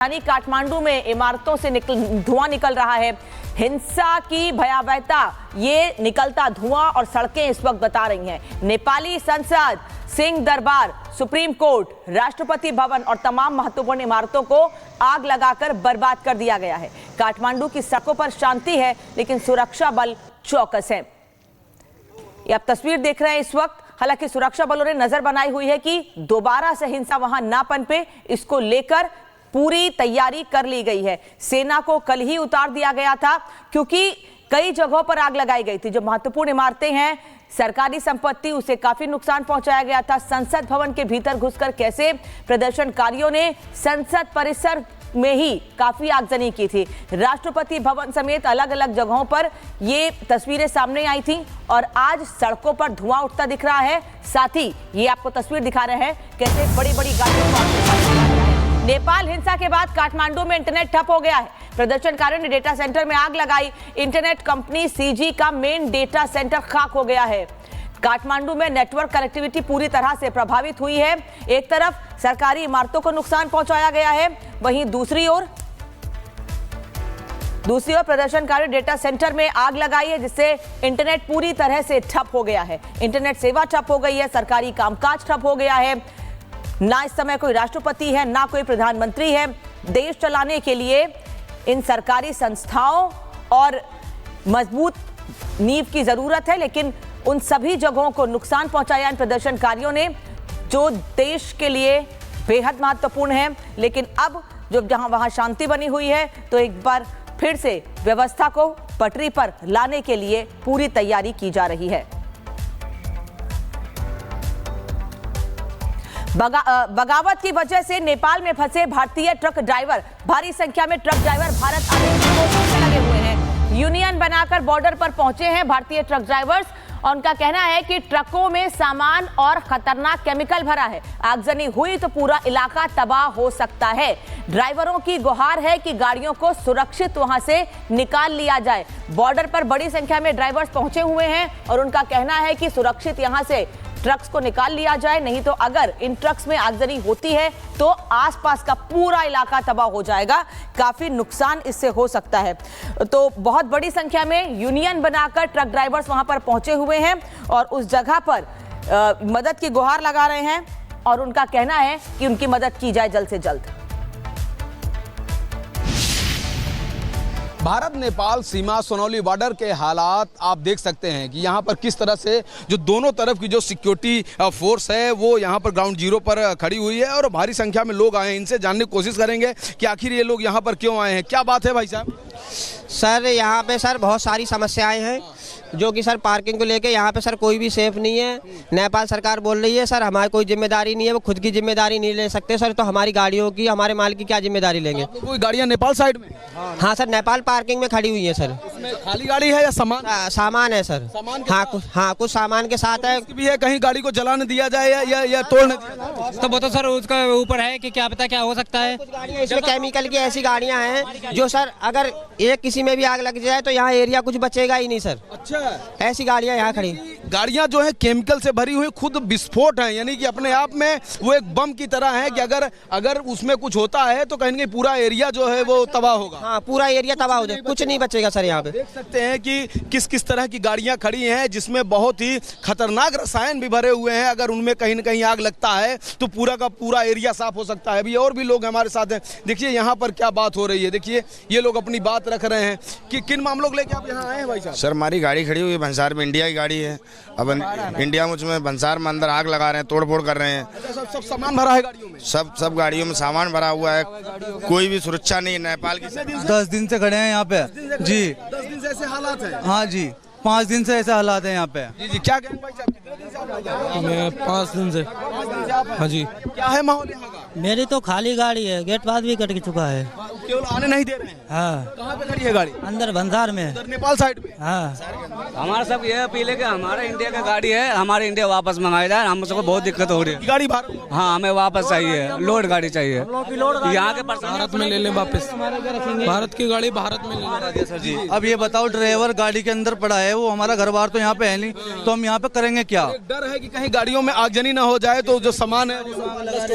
राजधानी काठमांडू में इमारतों से धुआं निकल रहा है। हिंसा की भयावहता ये निकलता धुआं और सड़कें इस वक्त बता रही हैं। नेपाली संसद, सिंह दरबार, सुप्रीम कोर्ट, राष्ट्रपति भवन और तमाम महत्वपूर्ण इमारतों को आग लगाकर बर्बाद कर दिया गया है। काठमांडू की सड़कों पर शांति है, लेकिन सुरक्षा बल चौकस है। ये आप तस्वीर देख रहे हैं इस वक्त। हालांकि सुरक्षा बलों ने नजर बनाई हुई है कि दोबारा से हिंसा वहां ना पनपे, इसको लेकर पूरी तैयारी कर ली गई है। सेना को कल ही उतार दिया गया था, क्योंकि कई जगहों पर आग लगाई गई थी। जो महत्वपूर्ण इमारतें हैं, सरकारी संपत्ति, उसे काफी नुकसान पहुंचाया गया था। संसद भवन के भीतर घुसकर कैसे प्रदर्शनकारियों ने संसद परिसर में ही काफी आगजनी की थी। राष्ट्रपति भवन समेत अलग अलग जगहों पर ये तस्वीरें सामने आई थी और आज सड़कों पर धुआं उठता दिख रहा है। साथ ही ये आपको तस्वीर दिखा रहे हैं कैसे बड़ी बड़ी गाड़ियों को। नेपाल हिंसा के बाद काठमांडू में इंटरनेट ठप हो गया है। प्रदर्शनकारियों ने डेटा सेंटर में आग लगाई। इंटरनेट कंपनी सीजी का मेन डेटा सेंटर खाक हो गया है। काठमांडू में नेटवर्क कनेक्टिविटी पूरी तरह से प्रभावित हुई है। एक तरफ सरकारी इमारतों को नुकसान पहुंचाया गया है, वहीं दूसरी ओर प्रदर्शनकारियों डेटा सेंटर में आग लगाई है, जिससे इंटरनेट पूरी तरह से ठप हो गया है। इंटरनेट सेवा ठप हो गई है, सरकारी कामकाज ठप हो गया है। ना इस समय कोई राष्ट्रपति है, ना कोई प्रधानमंत्री है। देश चलाने के लिए इन सरकारी संस्थाओं और मजबूत नींव की जरूरत है, लेकिन उन सभी जगहों को नुकसान पहुंचाया इन प्रदर्शनकारियों ने, जो देश के लिए बेहद महत्वपूर्ण है। लेकिन अब जब जहां वहां शांति बनी हुई है, तो एक बार फिर से व्यवस्था को पटरी पर लाने के लिए पूरी तैयारी की जा रही है। बगावत की वजह से नेपाल में फंसे भारतीय ट्रक ड्राइवर, भारी संख्या में ट्रक ड्राइवर भारत आने की कोशिश में लगे हुए हैं। यूनियन बनाकर बॉर्डर पर पहुंचे हैं भारतीय ट्रक ड्राइवर्स और उनका कहना है कि ट्रकों में सामान और खतरनाक केमिकल भरा है। आगजनी हुई तो पूरा इलाका तबाह हो सकता है। ड्राइवरों की गुहार है कि गाड़ियों को सुरक्षित वहां से निकाल लिया जाए। बॉर्डर पर बड़ी संख्या में ड्राइवर्स पहुंचे हुए हैं और उनका कहना है कि सुरक्षित यहां से ट्रक्स को निकाल लिया जाए, नहीं तो अगर इन ट्रक्स में आगजनी होती है तो आसपास का पूरा इलाका तबाह हो जाएगा। काफी नुकसान इससे हो सकता है। तो बहुत बड़ी संख्या में यूनियन बनाकर ट्रक ड्राइवर्स वहां पर पहुंचे हुए हैं और उस जगह पर मदद की गुहार लगा रहे हैं और उनका कहना है कि उनकी मदद की जाए जल्द से जल्द। भारत नेपाल सीमा सोनौली बॉर्डर के हालात आप देख सकते हैं कि यहाँ पर किस तरह से जो दोनों तरफ की जो सिक्योरिटी फोर्स है वो यहाँ पर ग्राउंड जीरो पर खड़ी हुई है और भारी संख्या में लोग आए हैं। इनसे जानने की कोशिश करेंगे कि आखिर ये लोग यहाँ पर क्यों आए हैं, क्या बात है भाई साहब। सर यहाँ पे सर बहुत सारी समस्याएं हैं, जो कि सर पार्किंग को लेके यहाँ पे सर कोई भी सेफ नहीं है। नेपाल सरकार बोल रही है सर हमारी कोई जिम्मेदारी नहीं है, वो खुद की जिम्मेदारी नहीं ले सकते सर, तो हमारी गाड़ियों की, हमारे माल की क्या जिम्मेदारी लेंगे। कोई गाड़ियाँ नेपाल साइड में? हाँ सर, नेपाल पार्किंग में खड़ी हुई है सर। उसमें खाली गाड़ी है या सामान? सामान है सर। हाँ कुछ सामान के साथ है भी है। कहीं गाड़ी को जलाने दिया जाए या तोड़ने दिया जाए? तो वो तो सर उसका ऊपर है कि क्या पता क्या हो सकता है। कुछ गाड़ियाँ इसमें केमिकल की ऐसी गाड़ियाँ हैं जो सर अगर एक किसी में भी आग लग जाए तो यहाँ एरिया कुछ बचेगा ही नहीं सर। अच्छा, ऐसी गाड़ियाँ यहाँ खड़ी। गाड़ियाँ जो है केमिकल से भरी हुई, खुद विस्फोट है, यानी कि अपने आप में वो एक बम की तरह है कि अगर उसमें कुछ होता है तो कहीं पूरा एरिया जो है वो तबाह होगा। हाँ, पूरा एरिया तबाह हो जाए, कुछ नहीं बचेगा सर। यहाँ पे देख सकते हैं कि किस तरह की गाड़ियाँ खड़ी हैं, जिसमें बहुत ही खतरनाक रसायन भी भरे हुए हैं। अगर उनमें कहीं न कहीं आग लगता है तो पूरा का पूरा एरिया साफ हो सकता है। अभी और भी लोग हमारे साथ हैं। देखिए यहाँ पर क्या बात हो रही है। देखिए ये लोग अपनी बात रख रहे हैं कि किन मामलों को लेकर आप यहाँ आए हैं भाई साहब। सर हमारी गाड़ी खड़ी हुई है भंसार में, इंडिया की गाड़ी है। अब इंडिया में उसमें भंसार में अंदर आग लगा रहे हैं, तोड़फोड़ कर रहे हैं। सब सामान भरा है गाड़ियों में? सब गाड़ियों में सामान भरा हुआ है, कोई भी सुरक्षा नहीं है। नेपाल की 10 दिन से खड़े हैं यहाँ पे जी। 10 दिन से ऐसे हालात है? हाँ जी, 5 दिन से ऐसे हालात है यहाँ पे। जी क्या कहें भाई साहब, कितने दिन से आप आए? मैं 5 दिन से। हाँ जी, क्या है माहौल यहाँ का? मेरी तो खाली गाड़ी है, गेट पास भी कट चुका है। केवल आने नहीं दे रहे हैं। हाँ, कहाँ पे खड़ी है गाड़ी? अंदर भंसार में। उधर नेपाल साइड पे। हाँ, हमारा सब ये अपील है कि हमारा इंडिया का गाड़ी है, हमारे इंडिया वापस मंगाया जाए। हम सबको बहुत दिक्कत हो रही है। गाड़ी भारत हाँ, हमें वापस चाहिए, लोड गाड़ी चाहिए। यहाँ के भारत में ले लें वापस, भारत की गाड़ी भारत में ले लें। सर जी, अब ये बताओ, ड्राइवर गाड़ी के अंदर पड़ा है, वो हमारा घर बार तो यहाँ पे है नहीं, तो हम यहाँ पे करेंगे क्या? डर है कि कहीं गाड़ियों में आगजनी ना हो जाए तो जो सामान है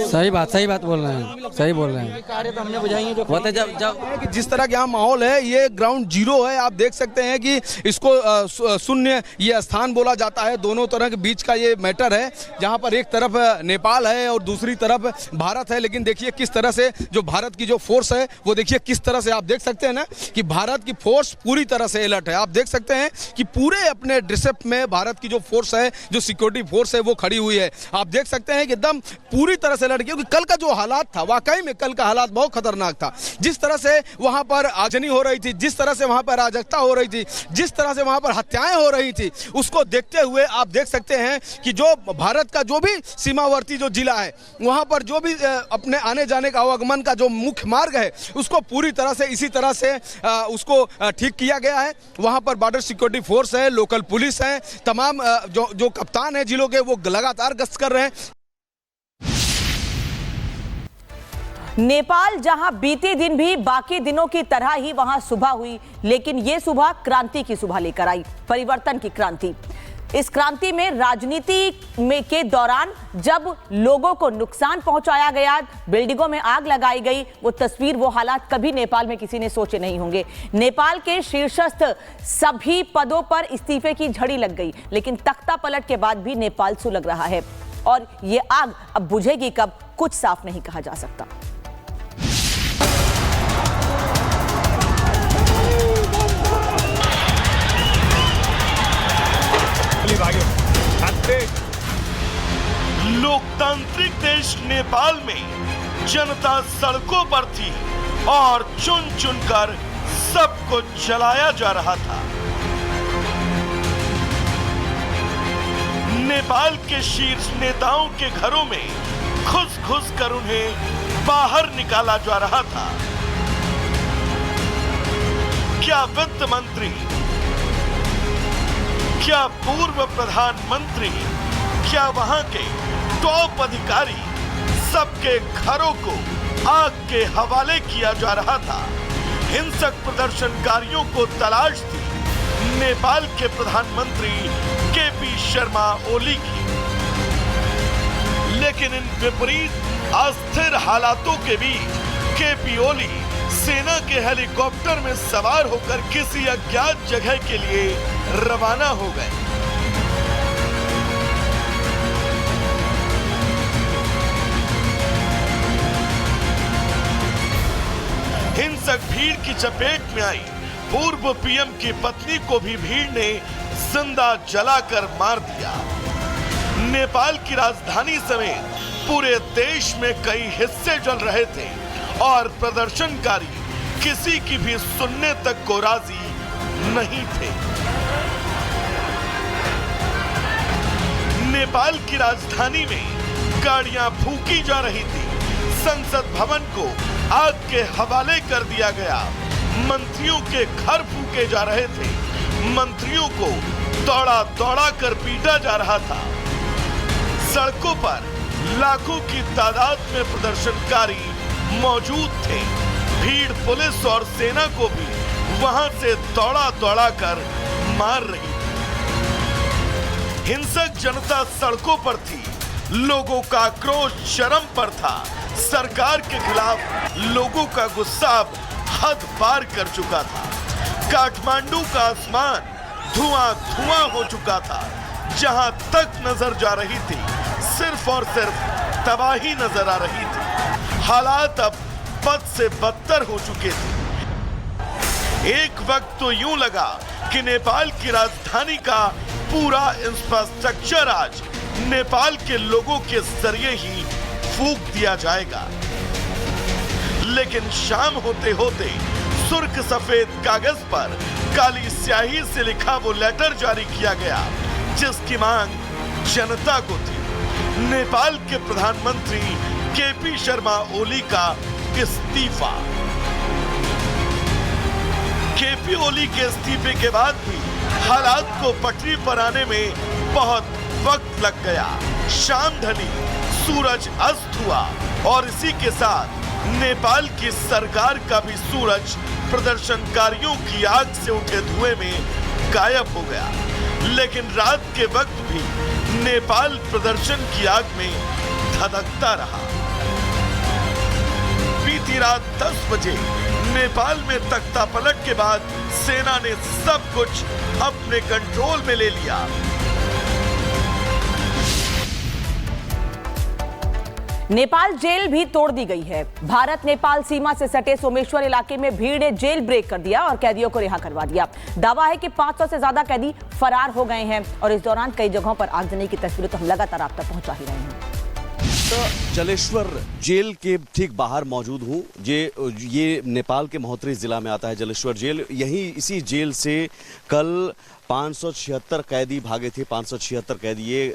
सही बात बोल रहे हैं, सही बोल रहे हैं। कार्य तो हमने बुझाई है जो होते जब जिस तरह का यहाँ माहौल है, ये ग्राउंड जीरो है। आप देख सकते हैं कि इसको शून्य ये स्थान बोला जाता है। दोनों तरह के बीच का ये मैटर है, जहाँ पर एक तरफ नेपाल है और दूसरी तरफ भारत है। लेकिन देखिए किस तरह से जो भारत की जो फोर्स है, वो देखिए किस तरह से, आप देख सकते हैं ना कि भारत की फोर्स पूरी तरह से अलर्ट है। आप देख सकते हैं कि पूरे अपने ड्रेसअप में भारत की जो फोर्स है, जो सिक्योरिटी फोर्स है, वो खड़ी हुई है। आप देख सकते हैं कि एकदम पूरी तरह से अलर्ट, क्योंकि कल का जो हालात था, वाकई में कल का हालात बहुत खतरनाक था। जिस तरह से वहां पर आगजनी हो रही थी, जिस तरह से वहां पर अराजकता हो रही थी, जिस तरह से वहां पर हत्याएं हो रही थी, उसको देखते हुए आप देख सकते हैं कि जो भारत का जो भी सीमावर्ती जो जिला है, वहां पर जो भी अपने आने जाने का आवागमन का जो मुख्य मार्ग है, उसको पूरी तरह से इसी तरह से उसको ठीक किया गया है। वहां पर बॉर्डर सिक्योरिटी फोर्स है, लोकल पुलिस है, तमाम जो कप्तान है जिलों के, वो लगातार गश्त कर रहे हैं। नेपाल जहां बीते दिन भी बाकी दिनों की तरह ही वहां सुबह हुई, लेकिन यह सुबह क्रांति की सुबह लेकर आई, परिवर्तन की क्रांति। इस क्रांति में राजनीति में के दौरान जब लोगों को नुकसान पहुंचाया गया, बिल्डिंगों में आग लगाई गई, वो तस्वीर, वो हालात कभी नेपाल में किसी ने सोचे नहीं होंगे। नेपाल के शीर्षस्थ सभी पदों पर इस्तीफे की झड़ी लग गई, लेकिन तख्ता पलट के बाद भी नेपाल सुलग रहा है और ये आग अब बुझेगी कब, कुछ साफ नहीं कहा जा सकता। लोकतांत्रिक देश नेपाल में जनता सड़कों पर थी और चुन चुनकर सबको जलाया जा रहा था। नेपाल के शीर्ष नेताओं के घरों में घुस घुस कर उन्हें बाहर निकाला जा रहा था। क्या वित्त मंत्री, क्या पूर्व प्रधानमंत्री, क्या वहां के टॉप अधिकारी, सबके घरों को आग के हवाले किया जा रहा था। हिंसक प्रदर्शनकारियों को तलाश थी नेपाल के प्रधानमंत्री केपी शर्मा ओली की। लेकिन इन विपरीत अस्थिर हालातों के बीच केपी ओली सेना के हेलीकॉप्टर में सवार होकर किसी अज्ञात जगह के लिए रवाना हो गए। हिंसक भीड़ की चपेट में आई पूर्व पीएम की पत्नी को भी भीड़ ने जिंदा जलाकर मार दिया। नेपाल की राजधानी समेत पूरे देश में कई हिस्से जल रहे थे और प्रदर्शनकारी किसी की भी सुनने तक को राजी नहीं थे। नेपाल की राजधानी में गाड़ियां फूंकी जा रही थी, संसद भवन को आग के हवाले कर दिया गया, मंत्रियों के घर फूंके जा रहे थे, मंत्रियों को दौड़ा दौड़ा कर पीटा जा रहा था। सड़कों पर लाखों की तादाद में प्रदर्शनकारी मौजूद थे। भीड़ पुलिस और सेना को भी वहां से दौड़ा दौड़ा कर मार रही थी। हिंसक जनता सड़कों पर थी, लोगों का आक्रोश चरम पर था। सरकार के खिलाफ लोगों का गुस्सा अब हद पार कर चुका था। काठमांडू का आसमान धुआं धुआं हो चुका था। जहां तक नजर जा रही थी, सिर्फ और सिर्फ तबाही नजर आ रही थी। हालात अब बद से बदतर हो चुके थे। एक वक्त तो यूं लगा कि नेपाल की राजधानी का पूरा इंफ्रास्ट्रक्चर आज नेपाल के लोगों के जरिए ही फूंक दिया जाएगा। लेकिन शाम होते होते सुर्ख सफेद कागज पर काली स्याही से लिखा वो लेटर जारी किया गया जिसकी मांग जनता को थी। नेपाल के प्रधानमंत्री केपी शर्मा ओली का इस्तीफा। केपी ओली के इस्तीफे के बाद भी हालात को पटरी पर आने में बहुत वक्त लग गया। शाम ढली, सूरज अस्त हुआ और इसी के साथ नेपाल की सरकार का भी सूरज प्रदर्शनकारियों की आग से उठे धुएं में गायब हो गया। लेकिन रात के वक्त भी नेपाल प्रदर्शन की आग में धधकता रहा। बीती रात 10 बजे नेपाल में तख्ता पलट के बाद सेना ने सब कुछ अपने कंट्रोल में ले लिया। नेपाल जेल भी तोड़ दी गई है। भारत नेपाल सीमा से सटे सोमेश्वर इलाके में भीड़ ने जेल ब्रेक कर दिया और कैदियों को रिहा करवा दिया। दावा है कि 500 से ज्यादा कैदी फरार हो गए हैं और इस दौरान कई जगहों पर आगजनी की तस्वीरें तो हम लगातार आप तक पहुंचा ही रहे हैं। तो जलेश्वर जेल के ठीक बाहर मौजूद हूँ। ये नेपाल के महोत्तरी जिला में आता है जलेश्वर जेल। यही इसी जेल से कल 576 कैदी भागे थे। 576 कैदी, ये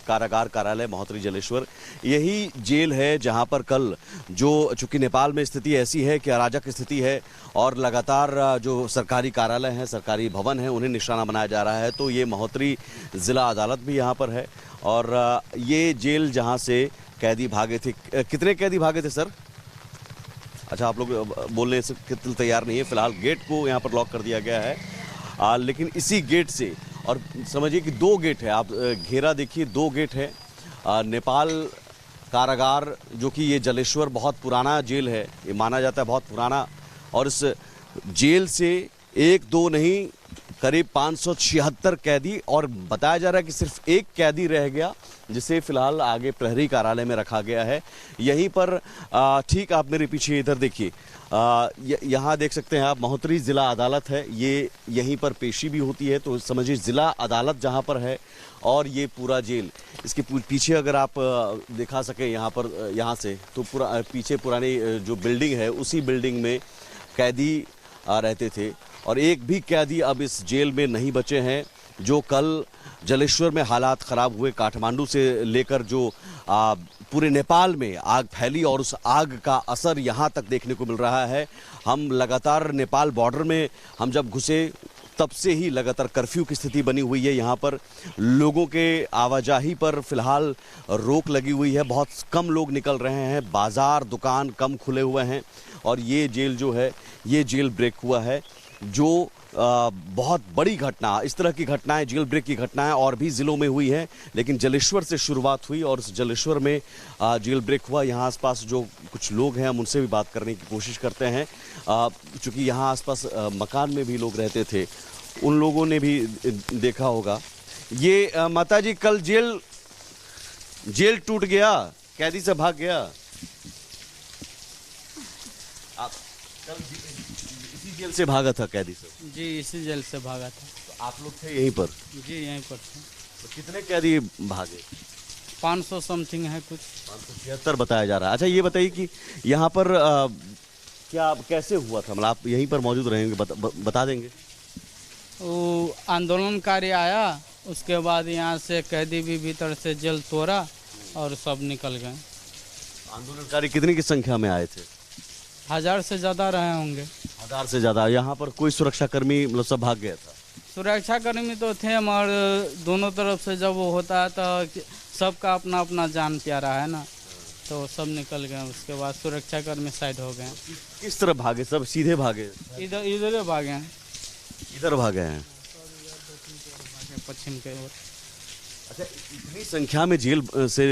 कारागार कार्यालय महोत्तरी जलेश्वर यही जेल है जहां पर कल चूंकि नेपाल में स्थिति ऐसी है कि अराजक स्थिति है और लगातार जो सरकारी कार्यालय हैं, सरकारी भवन हैं, उन्हें निशाना बनाया जा रहा है। तो ये महोत्तरी जिला अदालत भी यहाँ पर है और ये जेल जहाँ से कैदी भागे थे। कितने कैदी भागे थे सर? अच्छा, आप लोग बोलने से कितने तैयार नहीं है। फिलहाल गेट को यहाँ पर लॉक कर दिया गया है। लेकिन इसी गेट से, और समझिए कि 2 गेट है, आप घेरा देखिए, 2 गेट है। नेपाल कारागार जो कि ये जलेश्वर बहुत पुराना जेल है, ये माना जाता है बहुत पुराना, और इस जेल से 1-2 नहीं करीब 576 कैदी, और बताया जा रहा है कि सिर्फ 1 कैदी रह गया जिसे फिलहाल आगे प्रहरी कार्यालय में रखा गया है। यहीं पर ठीक आप मेरे पीछे इधर देखिए, यहाँ देख सकते हैं आप, महोत्तरी जिला अदालत है। ये यहीं पर पेशी भी होती है, तो समझिए जिला अदालत जहाँ पर है और ये पूरा जेल। इसके पीछे अगर आप दिखा सकें यहाँ पर, यहाँ से तो पूरा पीछे पुरानी जो बिल्डिंग है उसी बिल्डिंग में कैदी रहते थे और एक भी कैदी अब इस जेल में नहीं बचे हैं। जो कल जलेश्वर में हालात ख़राब हुए, काठमांडू से लेकर जो पूरे नेपाल में आग फैली और उस आग का असर यहाँ तक देखने को मिल रहा है। हम लगातार नेपाल बॉर्डर में हम जब घुसे तब से ही लगातार कर्फ्यू की स्थिति बनी हुई है। यहाँ पर लोगों के आवाजाही पर फिलहाल रोक लगी हुई है, बहुत कम लोग निकल रहे हैं, बाज़ार दुकान कम खुले हुए हैं और ये जेल जो है ये जेल ब्रेक हुआ है। जो बहुत बड़ी घटना, इस तरह की घटनाएं, जेल ब्रेक की घटनाएं और भी ज़िलों में हुई हैं, लेकिन जलेश्वर से शुरुआत हुई और इस जलेश्वर में जेल ब्रेक हुआ। यहाँ आसपास जो कुछ लोग हैं हम उनसे भी बात करने की कोशिश करते हैं, चूँकि यहाँ आसपास मकान में भी लोग रहते थे, उन लोगों ने भी देखा होगा। ये माता जी, कल जेल टूट गया, कैदी से भाग गया। आप कल जेल से भागा था कैदी से? जी, इसी जेल से भागा था। तो आप लोग थे यहीं पर? जी, यहीं पर थे। तो कितने कैदी भागे? 500 समथिंग है, कुछ 576 बताया जा रहा है। अच्छा, ये बताइए कि यहाँ पर क्या कैसे हुआ था, मतलब आप यहीं पर मौजूद रहेंगे, बता देंगे? वो आंदोलनकारी आया, उसके बाद यहाँ से कैदी भी भीतर से जेल तोड़ा और सब निकल गए। आंदोलनकारी कितनी की संख्या में आए थे? 1000 से ज़्यादा रहे होंगे। 1000 से ज़्यादा। यहाँ पर कोई सुरक्षाकर्मी मतलब सब भाग गया था? सुरक्षाकर्मी तो थे, मगर दोनों तरफ से जब वो होता है तो सबका अपना अपना जान प्यारा है ना, तो सब निकल गए। उसके बाद सुरक्षाकर्मी साइड हो गए। किस तरह भागे? सब सीधे भागे? इधर भागे हैं। इधर भागे हैं पश्चिम के ओर। अच्छा, इतनी संख्या में जेल से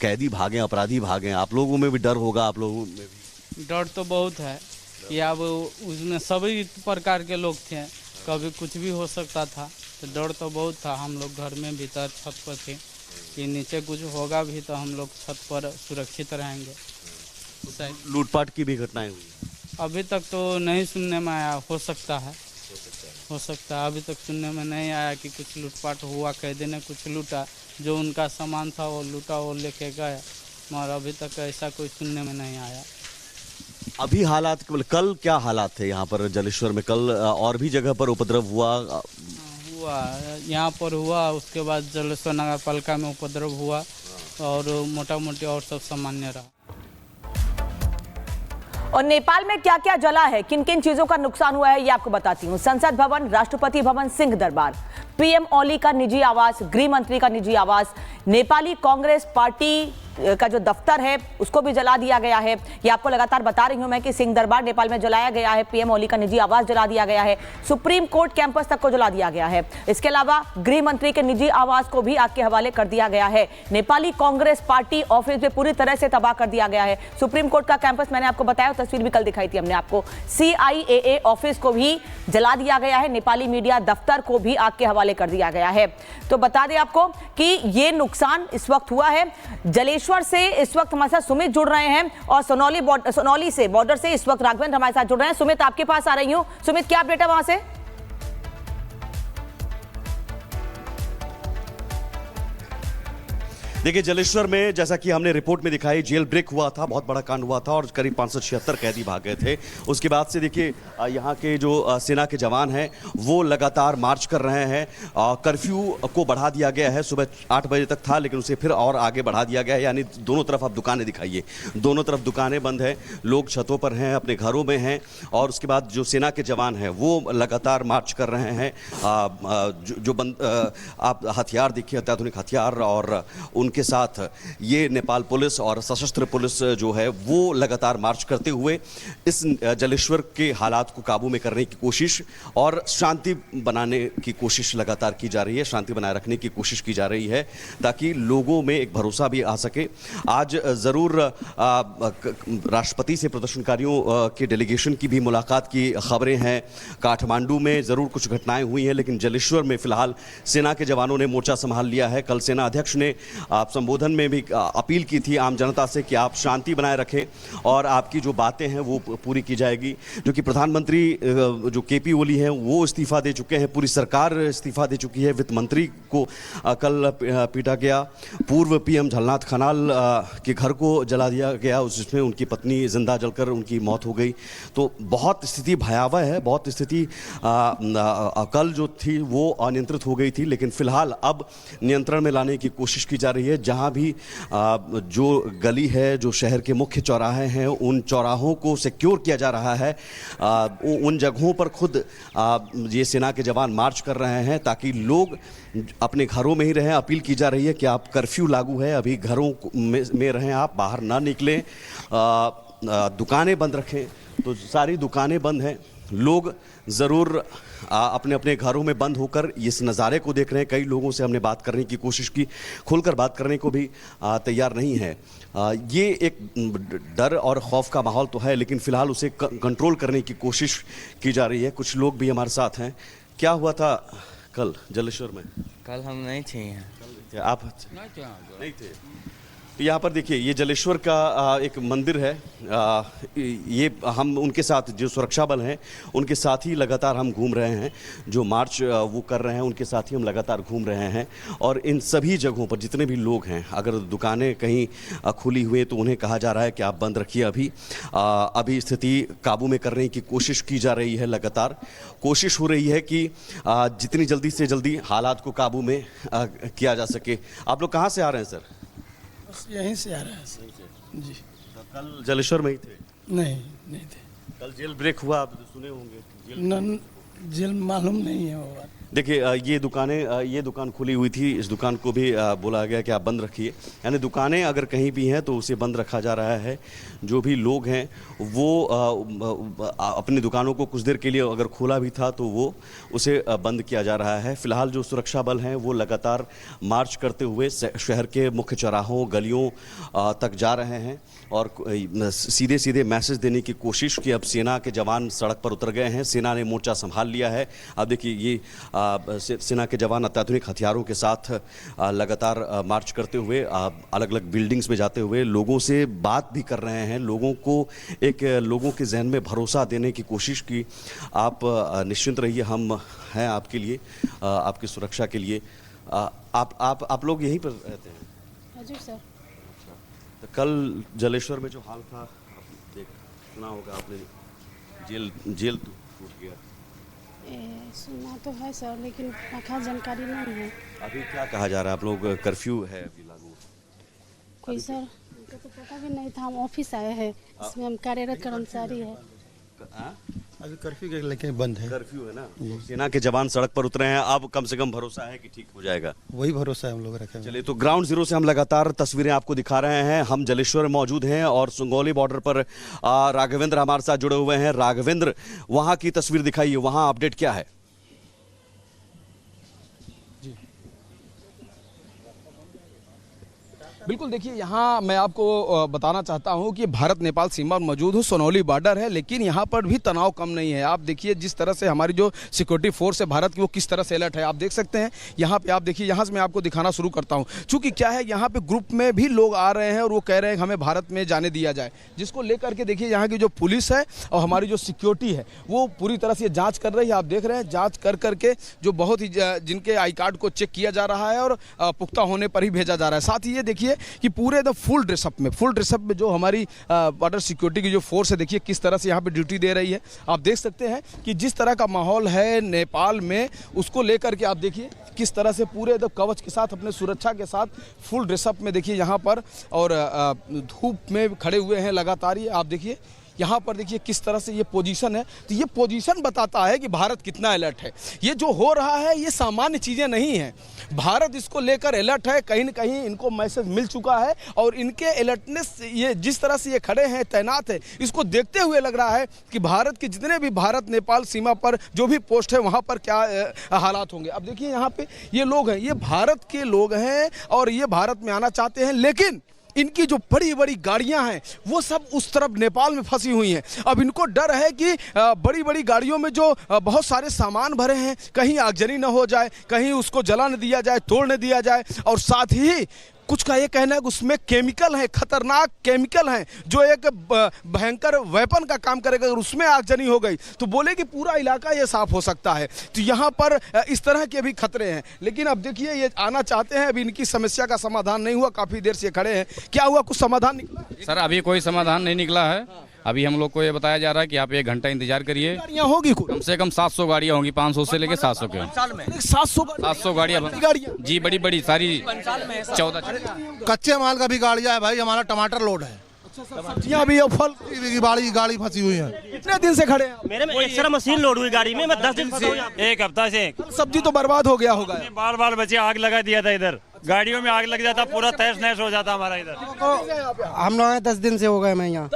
कैदी भागे, अपराधी भागे, आप लोगों में भी डर होगा? आप लोगों में भी डर तो बहुत है कि अब उसमें सभी प्रकार के लोग थे, कभी कुछ भी हो सकता था, तो डर तो बहुत था। हम लोग घर में भीतर छत पर थे कि नीचे कुछ होगा भी तो हम लोग छत पर सुरक्षित रहेंगे। लूटपाट की भी घटनाएं हुई? अभी तक तो नहीं सुनने में आया, हो सकता है। अभी तक सुनने में नहीं आया कि कुछ लूटपाट हुआ, कैदी ने कुछ लूटा, जो उनका सामान था वो लूटा, वो लेके गए, मगर अभी तक ऐसा कोई सुनने में नहीं आया। अभी हालात, कल क्या हालात थे यहाँ पर जलेश्वर में? कल और भी जगह पर उपद्रव हुआ? यहाँ पर हुआ, उसके बाद जलेश्वर नगर पालिका में उपद्रव हुआ और मोटा मोटी और सब सामान्य रहा। और नेपाल में क्या क्या जला है, किन किन चीजों का नुकसान हुआ है, ये आपको बताती हूँ। संसद भवन, राष्ट्रपति भवन, सिंह दरबार, पीएम ओली का निजी आवास, गृह मंत्री का निजी आवास, नेपाली कांग्रेस पार्टी का जो दफ्तर है उसको भी जला दिया गया है। ये आपको लगातार बता रही हूं मैं कि सिंह दरबार नेपाल में जलाया गया है, पीएम ओली का निजी आवास जला दिया गया है, सुप्रीम कोर्ट कैंपस तक को जला दिया गया है। इसके अलावा गृह मंत्री के निजी आवास को भी आग के हवाले कर दिया गया है। नेपाली कांग्रेस पार्टी ऑफिस भी पूरी तरह से तबाह कर दिया गया है। सुप्रीम कोर्ट का कैंपस मैंने आपको बताया, तस्वीर भी कल दिखाई थी हमने आपको। CIAA ऑफिस को भी जला दिया गया है, नेपाली मीडिया दफ्तर को भी आग के हवाले कर दिया गया है। तो बता दें आपको कि ये नुकसान इस वक्त हुआ है। जलेश्वर से इस वक्त हमारे साथ सुमित जुड़ रहे हैं और सोनौली से बॉर्डर से इस वक्त राघवेंद्र हमारे साथ जुड़ रहे हैं। सुमित, आपके पास आ रही हूं। सुमित, क्या अपडेट है वहां से? देखिए, जलेश्वर में जैसा कि हमने रिपोर्ट में दिखाई, जेल ब्रेक हुआ था, बहुत बड़ा कांड हुआ था और करीब 576 कैदी भाग गए थे। उसके बाद से देखिए यहाँ के जो सेना के जवान हैं वो लगातार मार्च कर रहे हैं। कर्फ्यू को बढ़ा दिया गया है, सुबह 8 बजे तक था लेकिन उसे फिर और आगे बढ़ा दिया गया है। यानी दोनों तरफ आप दुकानें दिखाइए, दोनों तरफ दुकानें बंद हैं, लोग छतों पर हैं, अपने घरों में हैं। और उसके बाद जो सेना के जवान हैं वो लगातार मार्च कर रहे हैं। आप हथियार देखिए, अत्याधुनिक हथियार, और उनके साथ ये नेपाल पुलिस और सशस्त्र पुलिस जो है वो लगातार मार्च करते हुए इस जलेश्वर के हालात को काबू में करने की कोशिश और शांति बनाने की कोशिश लगातार की जा रही है, शांति बनाए रखने की कोशिश की जा रही है ताकि लोगों में एक भरोसा भी आ सके। आज ज़रूर राष्ट्रपति से प्रदर्शनकारियों के डेलीगेशन की भी मुलाकात की खबरें हैं। काठमांडू में ज़रूर कुछ घटनाएं हुई हैं लेकिन जलेश्वर में फिलहाल सेना के जवानों ने मोर्चा संभाल लिया है। कल सेना अध्यक्ष ने संबोधन में भी अपील की थी आम जनता से कि आप शांति बनाए रखें और आपकी जो बातें हैं वो पूरी की जाएगी। जो कि प्रधानमंत्री जो KP ओली हैं वो इस्तीफा दे चुके हैं, पूरी सरकार इस्तीफा दे चुकी है। वित्त मंत्री को कल पीटा गया, पूर्व PM झलनाथ खनाल के घर को जला दिया गया, जिसमें उनकी पत्नी जिंदा जलकर उनकी मौत हो गई। तो बहुत स्थिति भयावह है, बहुत स्थिति कल जो थी वो अनियंत्रित हो गई थी लेकिन फिलहाल अब नियंत्रण में लाने की कोशिश की जा रही है। जहां भी जो गली है, जो शहर के मुख्य चौराहे हैं, उन चौराहों को सिक्योर किया जा रहा है। उन जगहों पर खुद ये सेना के जवान मार्च कर रहे हैं ताकि लोग अपने घरों में ही रहें। अपील की जा रही है कि आप कर्फ्यू लागू है, अभी घरों में रहें, आप बाहर ना निकलें, दुकानें बंद रखें। तो सारी दुकानें बंद हैं, लोग ज़रूर अपने अपने घरों में बंद होकर इस नज़ारे को देख रहे हैं। कई लोगों से हमने बात करने की कोशिश की, खुलकर बात करने को भी तैयार नहीं है। ये एक डर और खौफ का माहौल तो है लेकिन फ़िलहाल उसे कंट्रोल करने की कोशिश की जा रही है। कुछ लोग भी हमारे साथ हैं। क्या हुआ था कल जलेश्वर में? कल हम नहीं थे यहाँ। आप नहीं थे? तो यहाँ पर देखिए, ये जलेश्वर का एक मंदिर है। ये हम उनके साथ जो सुरक्षा बल हैं उनके साथ ही लगातार हम घूम रहे हैं। जो मार्च वो कर रहे हैं उनके साथ ही हम लगातार घूम रहे हैं। और इन सभी जगहों पर जितने भी लोग हैं, अगर दुकानें कहीं खुली हुई तो उन्हें कहा जा रहा है कि आप बंद रखिए। अभी स्थिति काबू में करने की कोशिश की जा रही है। लगातार कोशिश हो रही है कि जितनी जल्दी से जल्दी हालात को काबू में किया जा सके। आप लोग कहाँ से आ रहे हैं सर? यहीं से आ रहे हैं जी। तो कल जलेश्वर में ही थे? नहीं थे। कल जेल ब्रेक हुआ, आप सुने होंगे। जेल मालूम नहीं है वो। देखिए, ये दुकान खुली हुई थी, इस दुकान को भी बोला गया कि आप बंद रखिए। यानी दुकानें अगर कहीं भी हैं तो उसे बंद रखा जा रहा है। जो भी लोग हैं वो अपनी दुकानों को कुछ देर के लिए अगर खोला भी था तो वो उसे बंद किया जा रहा है। फिलहाल जो सुरक्षा बल हैं वो लगातार मार्च करते हुए शहर के मुख्य चौराहों, गलियों तक जा रहे हैं और सीधे सीधे मैसेज देने की कोशिश कि अब सेना के जवान सड़क पर उतर गए हैं, सेना ने मोर्चा संभाल लिया है। अब देखिए, ये सेना के जवान अत्याधुनिक हथियारों के साथ लगातार मार्च करते हुए अलग अलग बिल्डिंग्स में जाते हुए लोगों से बात भी कर रहे हैं, लोगों के जहन में भरोसा देने की कोशिश की। आप निश्चिंत रहिए, हम हैं आपके लिए, आपकी सुरक्षा के लिए। आप लोग यहीं पर रहते हैं? हाँ जी सर। तो कल जलेश्वर में जो हाल था, सुना होगा आपने, जेल टूट गया। सुना तो है सर लेकिन खास जानकारी नहीं है। अभी क्या कहा जा रहा है? आप लोग कर्फ्यू है अभी लागू? कोई सर हमको तो पता भी नहीं था, हम ऑफिस आए हैं, इसमें हम कार्यरत कर्मचारी है। अभी कर्फ्यू के लेके बंद है। कर्फ्यू है ना, तो सेना के जवान सड़क पर उतरे हैं। अब कम से कम भरोसा है कि ठीक हो जाएगा। वही भरोसा है हम लोग रखे। चलिए, तो ग्राउंड जीरो से हम लगातार तस्वीरें आपको दिखा रहे हैं। हम जलेश्वर में मौजूद हैं और सुंगौली बॉर्डर पर राघवेंद्र हमारे साथ जुड़े हुए हैं। राघवेंद्र, वहां की तस्वीर दिखाइए, वहां अपडेट क्या है? बिल्कुल, देखिए यहाँ मैं आपको बताना चाहता हूँ कि भारत नेपाल सीमा पर मौजूद हूँ, सोनौली बॉर्डर है, लेकिन यहाँ पर भी तनाव कम नहीं है। आप देखिए जिस तरह से हमारी जो सिक्योरिटी फोर्स है भारत की, वो किस तरह से अलर्ट है। आप देख सकते हैं यहाँ पे, आप देखिए यहाँ से मैं आपको दिखाना शुरू करता हूँ। चूँकि क्या है, यहाँ पे ग्रुप में भी लोग आ रहे हैं और वो कह रहे हैं कि हमें भारत में जाने दिया जाए, जिसको लेकर के देखिए यहाँ की जो पुलिस है और हमारी जो सिक्योरिटी है वो पूरी तरह से जाँच कर रही है। आप देख रहे हैं जाँच कर करके जो बहुत ही जिनके आई कार्ड को चेक किया जा रहा है और पुख्ता होने पर ही भेजा जा रहा है। साथ ही ये देखिए कि पूरे द फुल ड्रेसअप में जो हमारी बॉर्डर सिक्योरिटी की जो फोर्स है, देखिए किस तरह से यहाँ पे ड्यूटी दे रही है। आप देख सकते हैं कि जिस तरह का माहौल है नेपाल में, उसको लेकर के आप देखिए किस तरह से पूरे द कवच के साथ, अपने सुरक्षा के साथ फुल ड्रेसअप में देखिए यहाँ पर, और धूप में खड़े हुए हैं लगातार। ये आप देखिए यहाँ पर देखिए किस तरह से ये पोजीशन है। तो ये पोजीशन बताता है कि भारत कितना अलर्ट है। ये जो हो रहा है ये सामान्य चीज़ें नहीं हैं, भारत इसको लेकर अलर्ट है। कहीं न कहीं इनको मैसेज मिल चुका है और इनके अलर्टनेस, ये जिस तरह से ये खड़े हैं, तैनात है, इसको देखते हुए लग रहा है कि भारत के जितने भी भारत नेपाल सीमा पर जो भी पोस्ट है वहाँ पर क्या हालात होंगे। अब देखिए यहाँ पे ये लोग हैं, ये भारत के लोग हैं और ये भारत में आना चाहते हैं, लेकिन इनकी जो बड़ी बड़ी गाड़ियां हैं वो सब उस तरफ नेपाल में फंसी हुई हैं। अब इनको डर है कि बड़ी बड़ी गाड़ियों में जो बहुत सारे सामान भरे हैं, कहीं आगजनी न हो जाए, कहीं उसको जला न दिया जाए, तोड़ न दिया जाए। और साथ ही कुछ का ये कहना है कि उसमें केमिकल है, खतरनाक केमिकल हैं, जो एक भयंकर वेपन का काम करेगा। अगर उसमें आगजनी हो गई तो बोले कि पूरा इलाका ये साफ हो सकता है। तो यहाँ पर इस तरह के भी खतरे हैं। लेकिन अब देखिए ये आना चाहते हैं, अभी इनकी समस्या का समाधान नहीं हुआ, काफ़ी देर से खड़े हैं। क्या हुआ, कुछ समाधान निकला? सर अभी कोई समाधान नहीं निकला है। अभी हम लोग को ये बताया जा रहा है कि आप 1 घंटा इंतजार करिए। गाड़ियाँ होगी कम से कम 700 गाड़ियाँ होंगी, 500 से लेके 700 के। 700 गाड़ियाँ जी, बड़ी बड़ी सारी 14। कच्चे माल का भी गाड़ियाँ है भाई, हमारा टमाटर लोड है, सब्जियाँ भी और फल की गाड़ी फंसी हुई है। कितने दिन से खड़े हैं? मेरे में एक्स्ट्रा मशीन लोड हुई गाड़ी में, मैं 10 दिन से, 1 हफ्ता से। सब्जी तो बर्बाद हो गया होगा। बाल बाल बचे, आग लगा दिया था इधर, गाड़ियों में आग लग जाता, पूरा तहस नहस हो जाता हमारा इधर। हम लोग 10 दिन से हो गए, मैं यहाँ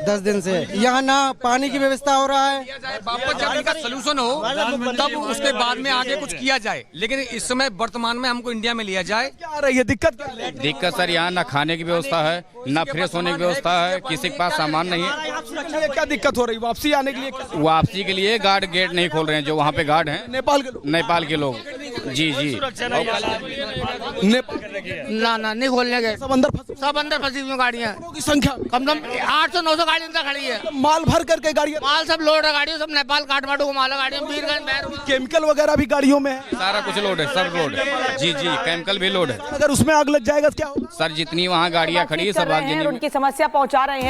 10 दिन से यहाँ ना पानी की व्यवस्था हो रहा है। वापस जाने का सलूशन हो तब उसके बाद में आगे कुछ किया जाए, लेकिन इस समय वर्तमान में हमको इंडिया में लिया जाए। क्या आ रही है दिक्कत? दिक्कत सर यहाँ ना खाने की व्यवस्था है, ना फ्रेश होने की व्यवस्था है, किसी के पास सामान नहीं है। क्या दिक्कत हो रही है वापसी आने के लिए? वापसी के लिए गार्ड गेट नहीं खोल रहे हैं, जो वहाँ पे गार्ड हैं नेपाल के लोग। जी जी, ना नहीं खोलने गए, सब अंदर फंसी हुई गाड़ियाँ की संख्या कम से कम 800-900 गाड़ी अंदर खड़ी है। माल भर करके गाड़ियाँ, माल सब लोड है, गाड़ियों सब नेपाल काठमांडू को माल है, गाड़ियों बीरगंज, केमिकल वगैरह भी गाड़ियों में है, सारा कुछ लोड है, सब लोड है। जी जी, केमिकल भी लोड है। अगर उसमें आग लग जाएगा तो क्या होगा? सर जितनी वहाँ गाड़ियाँ खड़ी है सब आग, उनकी समस्या पहुंचा रहे हैं।